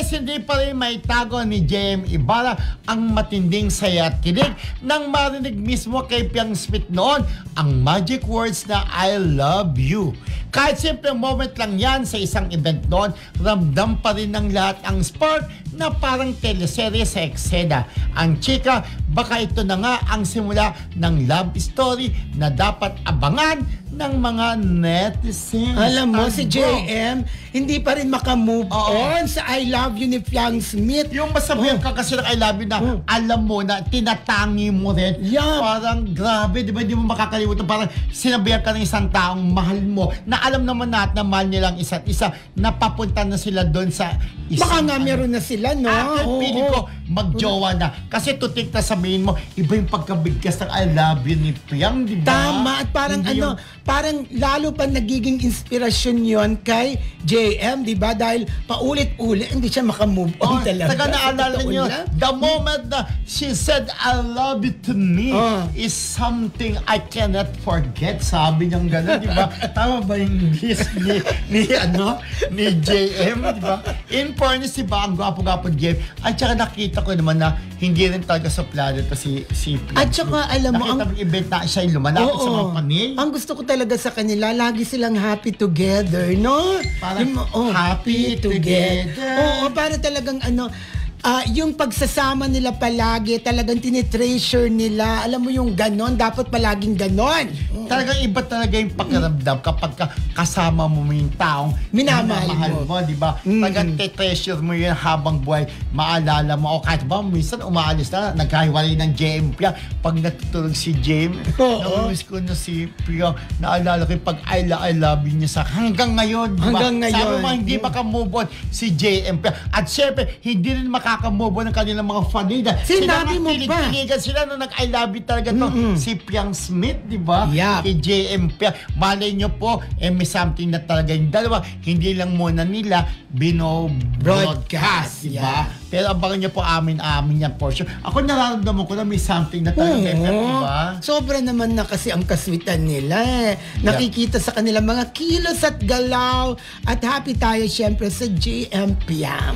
Yes, hindi pa rin maitago ni JM Ibarra ang matinding saya at kilig nang marinig mismo kay Piang Smith noon ang magic words na I love you. Kahit simple moment lang yan sa isang event noon, ramdam pa rin ng lahat ang spark na parang teleserye sa eksena. Ang chika, baka ito na nga ang simula ng love story na dapat abangan ng mga netizens. Alam mo, si JM, hindi pa rin makamove on sa I love you ni Piang Smith. Yung masabihan ka kasi ng I love you na alam mo na tinatangi mo rin. Yeah. Parang grabe, di ba? Hindi mo makakalimutan. Parang sinabihan ka ng isang taong mahal mo na alam naman natin na mahal nilang isa't isa, napapunta na sila doon sa isang... Baka nga meron na sila, no? Piling ko, magjowa na. Kasi tutik na sabihin mo, iba yung pagkabigkas ng I love you ni Piang, di ba? Tama, at parang Hindi parang lalo pa nagiging inspirasyon yon kay JM, di ba? Dahil paulit-ulit, hindi siya makamove on talaga. Taga naalala niyo, the moment na she said, I love you to me is something I cannot forget. Sabi niyang gano'n, di ba? Tama ba yung English ni JM, di ba? In fairness, di ba, ang gwapo-gwapo JM. At saka nakita ko naman na hindi rin talaga suplado to si Piang. At saka, alam mo, nakita mo event na siya yung lumalapit sa mga panel. Ang gusto ko talaga sa kanila, lagi silang happy together, no? Parang happy together. Oo, para talagang yung pagsasama nila palagi, talagang tinitreasure nila. Alam mo yung ganon, dapat palaging ganon. Talagang iba talaga yung pakiramdam kapag kasama mo yung taong minamahal mo, di ba? Talagang treasure mo yun habang buhay. Maalala mo, o kahit ba, minsan umaalis na, nagkahiwalay ng JM Piang. Pag natutulog si JM, namiss ko na si Piang. Naalala ko yung pag I love you niya sa hanggang ngayon, di ba? Sabi mo, hindi makamove on si JM Piang. At syempre, hindi rin makakamove on ng kanilang mga fanida. Sinabi mo ba? Pinigan sila nung nag-I love you talaga to. Si Piang Smith, di ba? Yeah. Kay JM Piang. Malay nyo po, may something na talaga yung dalawa. Hindi lang muna nila bino-broadcast, di ba? Pero abangan nyo po amin yan for sure. Ako nararamdaman ko na may something na talaga, di ba? Sobra naman na kasi ang kaswitan nila. Nakikita sa kanilang mga kilos at galaw. At happy tayo syempre sa JM Piang.